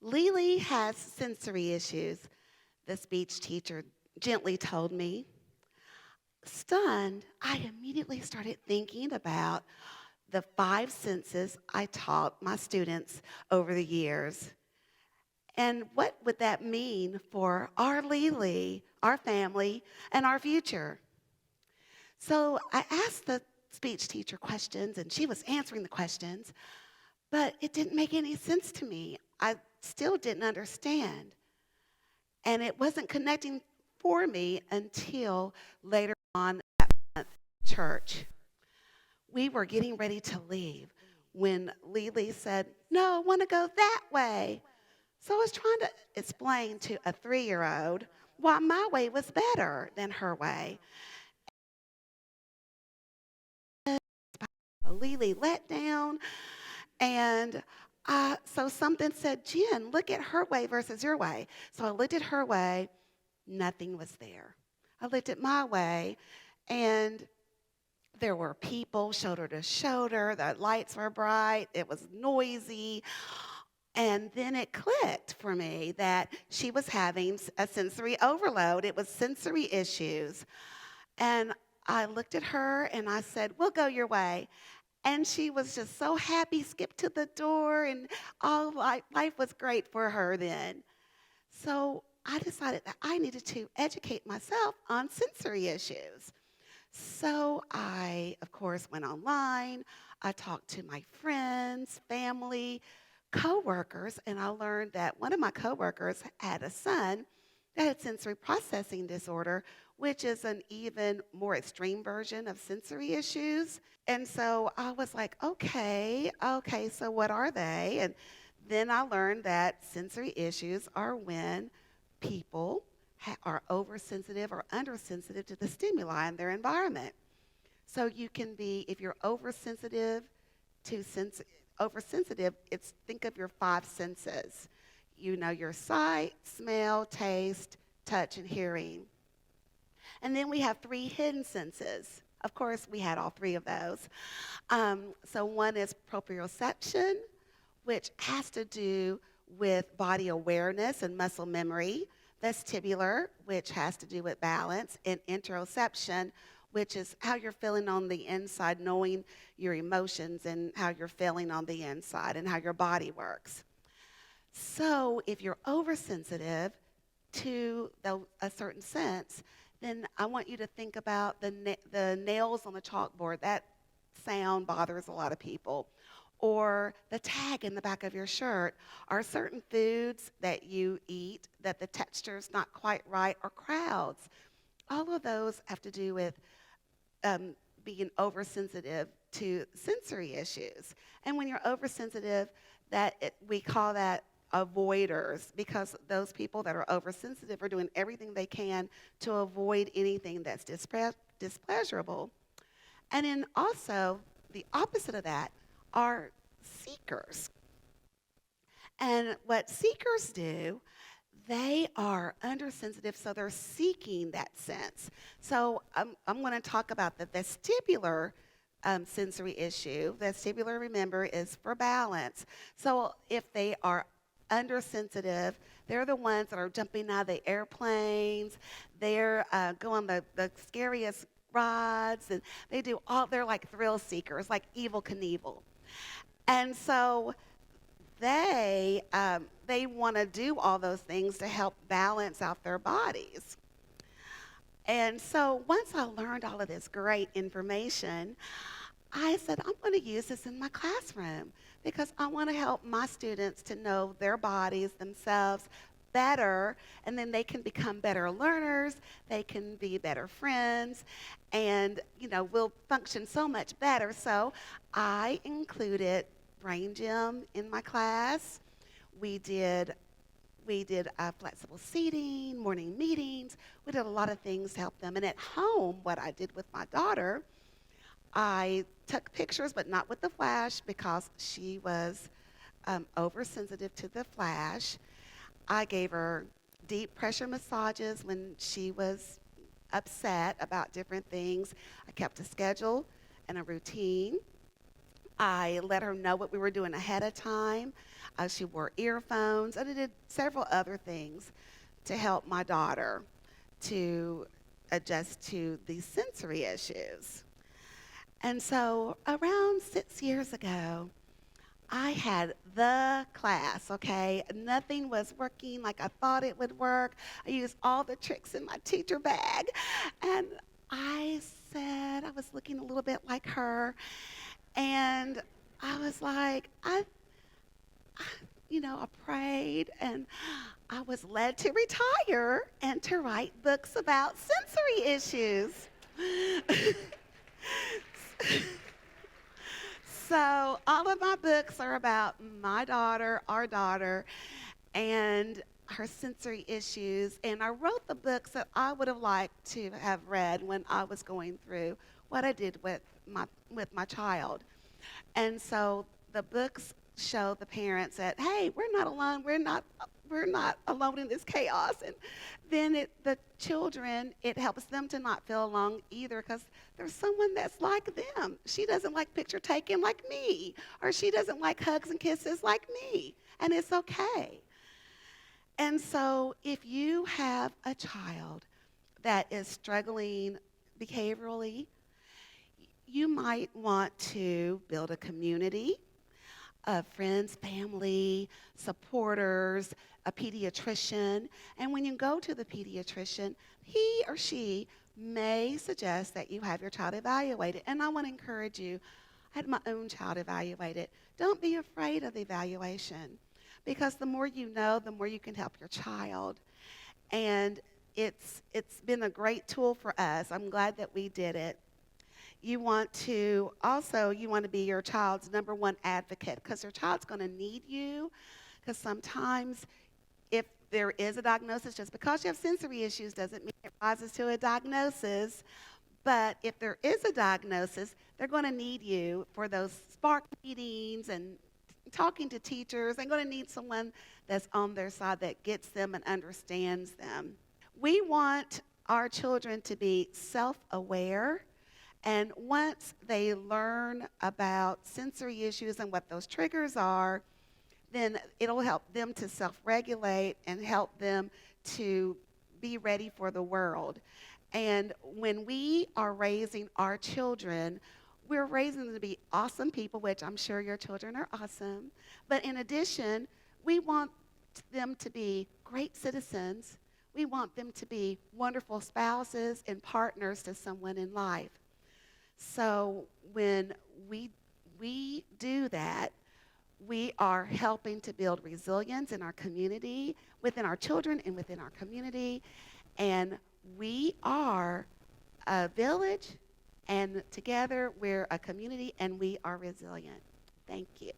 Lily has sensory issues, the speech teacher gently told me. Stunned, I immediately started thinking about the 5 senses I taught my students over the years. And what would that mean for our Lily, our family, and our future? So I asked the speech teacher questions, and she was answering the questions, but it didn't make any sense to me. I still didn't understand. And it wasn't connecting for me until later on at church. We were getting ready to leave when Lily said, "No, I want to go that way." So I was trying to explain to a 3-year-old why my way was better than her way. Lily let down, and so something said, "Jen, look at her way versus your way." So I looked at her way, nothing was there. I looked at my way, and there were people shoulder to shoulder. The lights were bright. It was noisy. And then it clicked for me that she was having a sensory overload. It was sensory issues. And I looked at her and I said, "We'll go your way." And she was just so happy, skipped to the door, and all life was great for her then. So I decided that I needed to educate myself on sensory issues. So I, of course, went online. I talked to my friends, family, coworkers, and I learned that one of my coworkers had a son that had sensory processing disorder, which is an even more extreme version of sensory issues. And so I was like, okay, so what are they? And then I learned that sensory issues are when people are oversensitive or undersensitive to the stimuli in their environment. So you can be, if you're oversensitive to oversensitive, it's think of your 5 senses. You know, your sight, smell, taste, touch, and hearing. And then we have 3 hidden senses. Of course, we had all 3 of those. So one is proprioception, which has to do with body awareness and muscle memory. Vestibular, which has to do with balance. And interoception, which is how you're feeling on the inside, knowing your emotions and how you're feeling on the inside and how your body works. So if you're oversensitive to a certain sense, then I want you to think about the nails on the chalkboard. That sound bothers a lot of people. Or the tag in the back of your shirt, or certain foods that you eat that the texture's not quite right, or crowds. All of those have to do with being oversensitive to sensory issues. And when you're oversensitive, we call that avoiders, because those people that are oversensitive are doing everything they can to avoid anything that's displeasurable. And then also, the opposite of that are seekers. And what seekers do, they are undersensitive, so they're seeking that sense. So I'm going to talk about the vestibular sensory issue. Vestibular, remember, is for balance. So if they are undersensitive, they're the ones that are jumping out of the airplanes. They're going the scariest rides, and they're like thrill seekers, like Evel Knievel. And so they want to do all those things to help balance out their bodies. And so once I learned all of this great information, I said, I'm going to use this in my classroom because I want to help my students to know their bodies, themselves better, and then they can become better learners, they can be better friends, and, we'll function so much better. So I included brain gym in my class. We did flexible seating, morning meetings. We did a lot of things to help them. And at home, what I did with my daughter, I took pictures, but not with the flash because she was oversensitive to the flash. I gave her deep pressure massages when she was upset about different things. I kept a schedule and a routine. I let her know what we were doing ahead of time. She wore earphones, and I did several other things to help my daughter to adjust to these sensory issues. And so around 6 years ago, I had the class, okay? Nothing was working like I thought it would work. I used all the tricks in my teacher bag. And I said, I was looking a little bit like her. And I was like, I prayed and I was led to retire and to write books about sensory issues. So all of my books are about my daughter, our daughter, and her sensory issues. And I wrote the books that I would have liked to have read when I was going through what I did with my child. And so the books show the parents that, hey, we're not alone. We're not alone in this chaos. And then the children, it helps them to not feel alone either, because there's someone that's like them. She doesn't like picture taking like me, or she doesn't like hugs and kisses like me, and it's okay. And so if you have a child that is struggling behaviorally, you might want to build a community of friends, family, supporters, a pediatrician. And when you go to the pediatrician, he or she may suggest that you have your child evaluated. And I want to encourage you, I had my own child evaluated. Don't be afraid of the evaluation, because the more you know, the more you can help your child. And it's been a great tool for us. I'm glad that we did it. You want to be your child's number one advocate, because your child's going to need you. Because sometimes if there is a diagnosis, just because you have sensory issues doesn't mean it rises to a diagnosis. But if there is a diagnosis, they're going to need you for those spark meetings and talking to teachers. They're going to need someone that's on their side that gets them and understands them. We want our children to be self-aware. And once they learn about sensory issues and what those triggers are, then it'll help them to self-regulate and help them to be ready for the world. And when we are raising our children, we're raising them to be awesome people, which I'm sure your children are awesome. But in addition, we want them to be great citizens. We want them to be wonderful spouses and partners to someone in life. So when we do that, we are helping to build resilience in our community, within our children and within our community. And we are a village, and together we're a community, and we are resilient. Thank you.